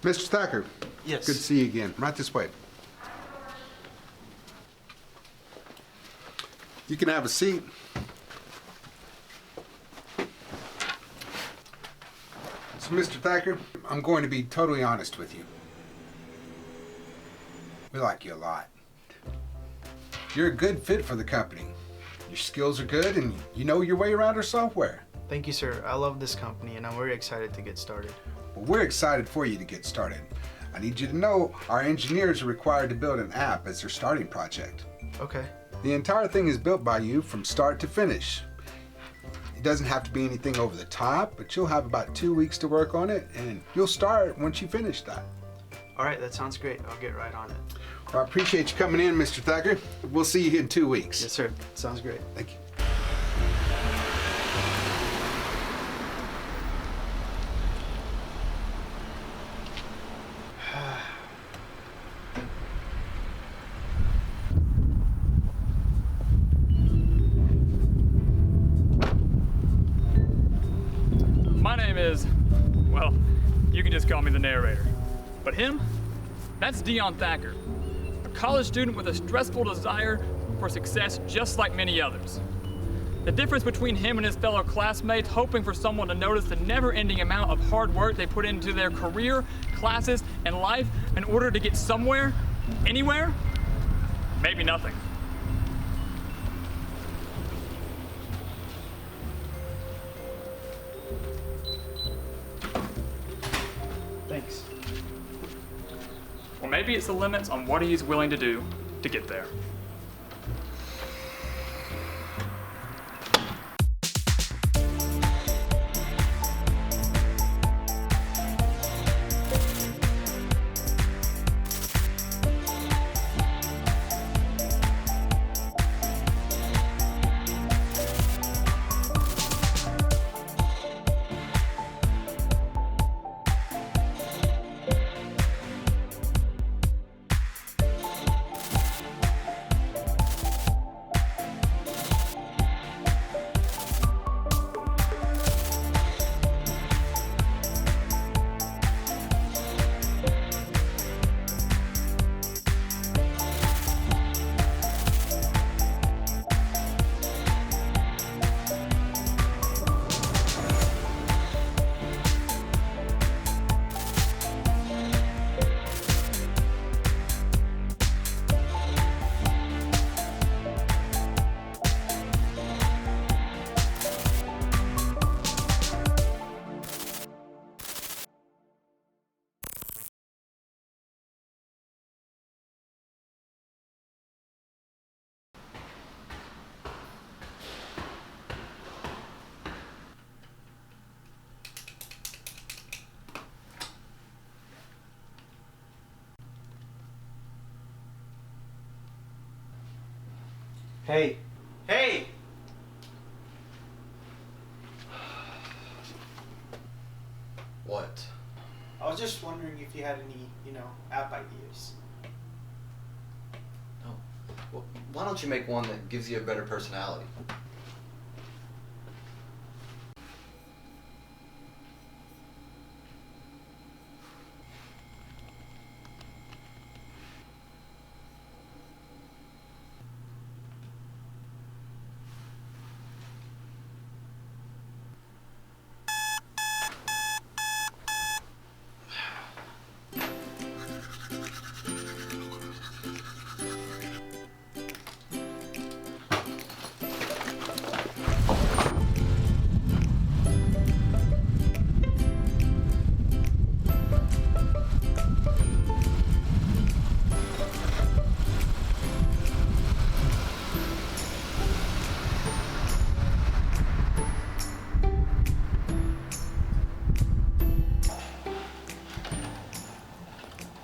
Mr. Thacker. Yes. Good to see you again. Right this way. You can have a seat. So, Mr. Thacker, I'm going to be totally honest with you. We like you a lot. You're a good fit for the company. Your skills are good and you know your way around our software. Thank you, sir. I love this company and I'm very excited to get started. Well, we're excited for you to get started. I need you to know our engineers are required to build an app as their starting project. Okay. The entire thing is built by you from start to finish. It doesn't have to be anything over the top, but you'll have about 2 weeks to work on it and you'll start once you finish that. All right, that sounds great. I'll get right on it. Well, I appreciate you coming in, Mr. Thacker. We'll see you in 2 weeks. Yes, sir. Sounds great. Thank you. My name is, well, you can just call me the narrator. But him? That's Dhyan Thacker, a college student with a stressful desire for success just like many others. The difference between him and his fellow classmates hoping for someone to notice the never-ending amount of hard work they put into their career, classes, and life in order to get somewhere, anywhere, maybe nothing. Thanks. Or maybe it's the limits on what he's willing to do to get there. Hey. Hey! What? I was just wondering if you had any, app ideas. No. Well, why don't you make one that gives you a better personality?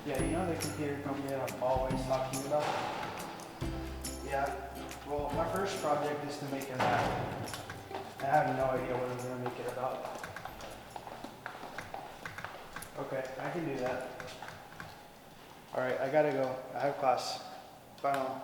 Yeah, you know the computer company that I'm always talking about? Yeah, well, my first project is to make an app. I have no idea what I'm going to make it about. Okay, I can do that. Alright, I gotta go. I have class. Bye now.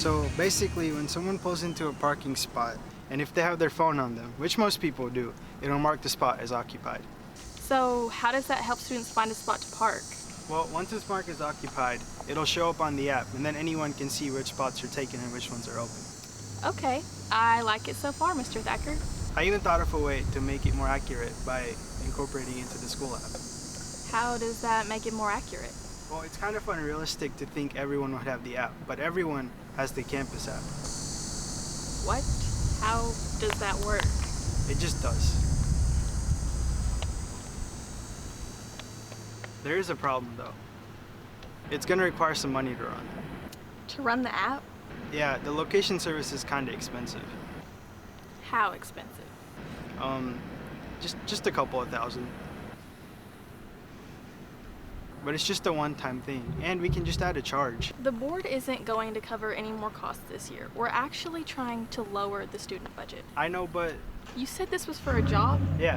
So basically, when someone pulls into a parking spot, and if they have their phone on them, which most people do, it'll mark the spot as occupied. So how does that help students find a spot to park? Well, once it's marked as occupied, it'll show up on the app, and then anyone can see which spots are taken and which ones are open. Okay, I like it so far, Mr. Thacker. I even thought of a way to make it more accurate by incorporating it into the school app. How does that make it more accurate? Well, it's kind of unrealistic to think everyone would have the app, but everyone has the campus app. What? How does that work? It just does. There is a problem, though. It's gonna require some money to run. To run the app? Yeah, the location service is kinda expensive. How expensive? Just a couple of thousand. But it's just a one-time thing, and we can just add a charge. The board isn't going to cover any more costs this year. We're actually trying to lower the student budget. I know, but... You said this was for a job? Yeah.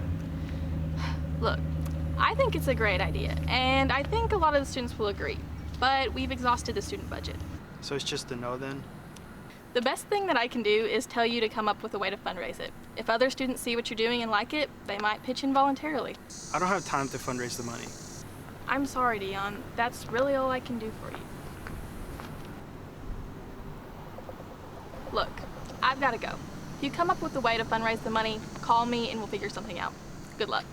Look, I think it's a great idea, and I think a lot of the students will agree, but we've exhausted the student budget. So it's just a no then? The best thing that I can do is tell you to come up with a way to fundraise it. If other students see what you're doing and like it, they might pitch in voluntarily. I don't have time to fundraise the money. I'm sorry, Dhyan. That's really all I can do for you. Look, I've got to go. If you come up with a way to fundraise the money, call me and we'll figure something out. Good luck.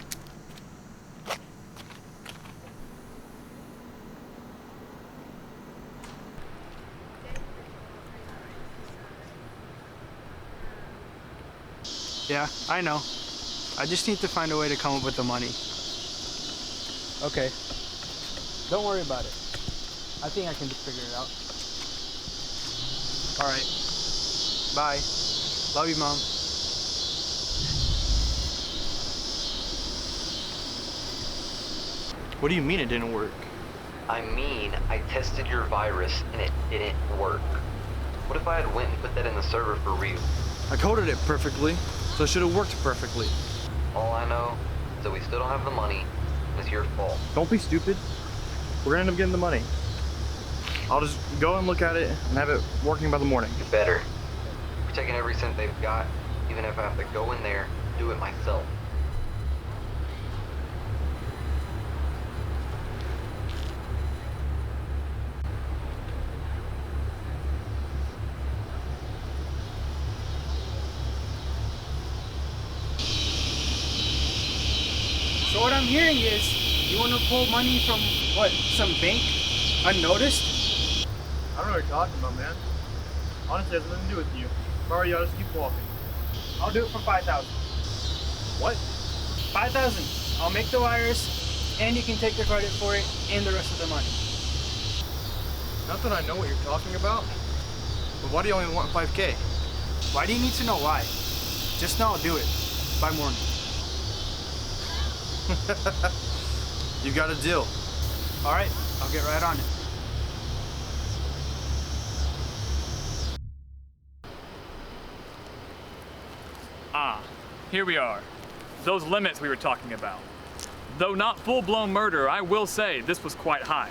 Yeah, I know. I just need to find a way to come up with the money. Okay. Don't worry about it. I think I can just figure it out. All right. Bye. Love you, Mom. What do you mean it didn't work? I mean, I tested your virus and it didn't work. What if I had went and put that in the server for real? I coded it perfectly, so it should have worked perfectly. All I know is that we still don't have the money, and it's your fault. Don't be stupid. We're gonna end up getting the money. I'll just go and look at it and have it working by the morning. You better. We're taking every cent they've got, even if I have to go in there and do it myself. So what I'm hearing is, you want to pull money from, what, some bank, unnoticed? I don't know what you're talking about, man. Honestly, it has nothing to do with you. Sorry, I'll just keep walking. I'll do it for 5,000. What? 5,000. I'll make the wires, and you can take the credit for it and the rest of the money. Not that I know what you're talking about, but why do you only want 5K? Why do you need to know why? Just know I'll do it by morning. You got a deal. All right, I'll get right on it. Ah, here we are. Those limits we were talking about. Though not full-blown murder, I will say this was quite high.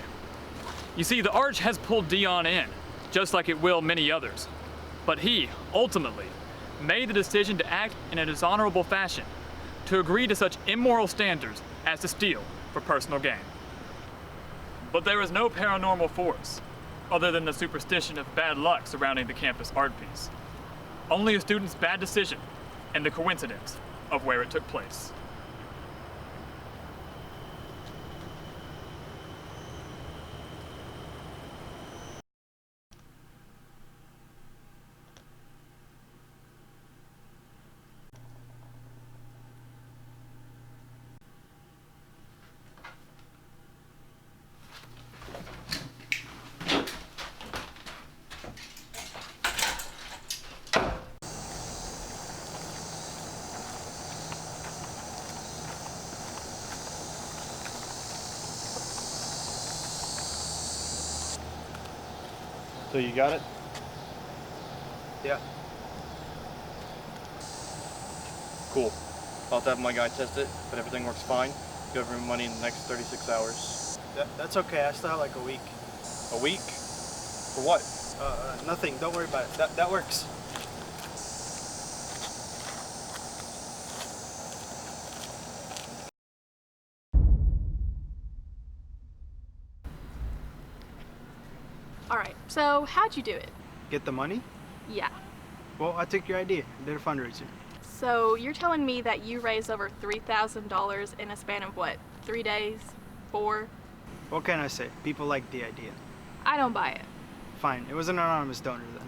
You see, the Arch has pulled Dhyan in, just like it will many others. But he, ultimately, made the decision to act in a dishonorable fashion, to agree to such immoral standards as to steal for personal gain. But there is no paranormal force, other than the superstition of bad luck surrounding the campus art piece. Only a student's bad decision and the coincidence of where it took place. So you got it? Yeah. Cool. I'll have to have my guy test it, but everything works fine. Give him money in the next 36 hours. That's okay. I still have like a week. A week? For what? boss. Nothing. Don't worry about it. That works. All right, so how'd you do it? Get the money? Yeah. Well, I took your idea. Did a fundraiser. So you're telling me that you raised over $3,000 in a span of what, 3 days? 4? What can I say? People like the idea. I don't buy it. Fine. It was an anonymous donor then.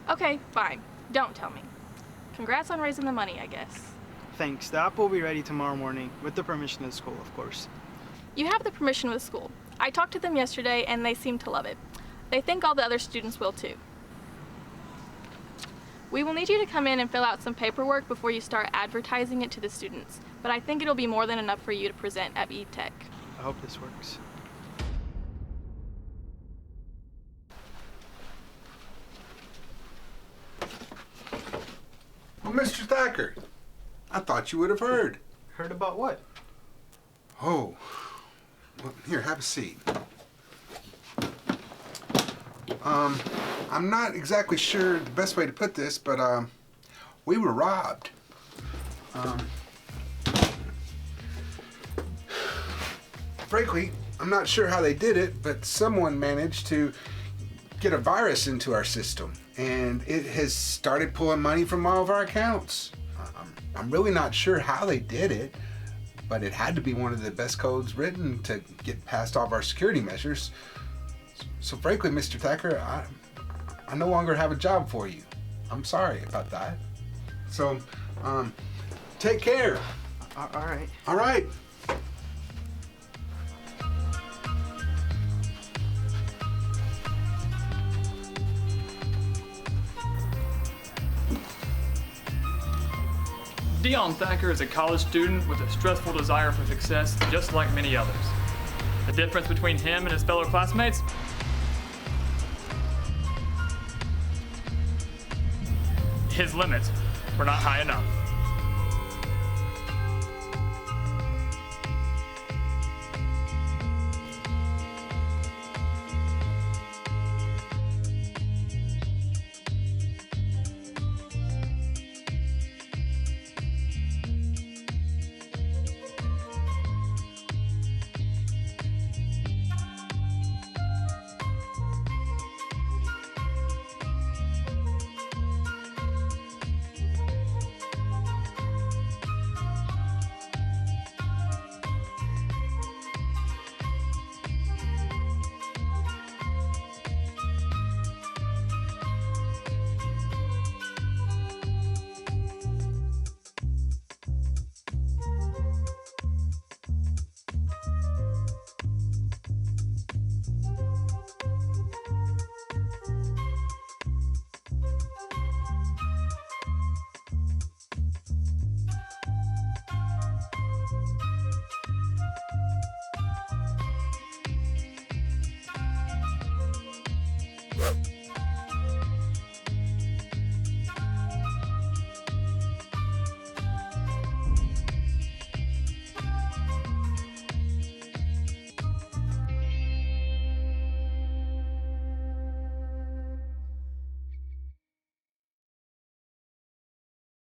Okay, fine. Don't tell me. Congrats on raising the money, I guess. Thanks. The app will be ready tomorrow morning, with the permission of the school, of course. You have the permission of the school. I talked to them yesterday and they seem to love it. They think all the other students will too. We will need you to come in and fill out some paperwork before you start advertising it to the students, but I think it'll be more than enough for you to present at Evetech. I hope this works. Well, Mr. Thacker, I thought you would have heard. Heard about what? Oh, well, here, have a seat. I'm not exactly sure the best way to put this, but we were robbed. Frankly, I'm not sure how they did it, but someone managed to get a virus into our system, and it has started pulling money from all of our accounts. I'm really not sure how they did it, but it had to be one of the best codes written to get past all of our security measures. So frankly, Mr. Thacker, I no longer have a job for you. I'm sorry about that. So, take care. All right. All right. Dhyan Thacker is a college student with a stressful desire for success, just like many others. The difference between him and his fellow classmates? His limits were not high enough.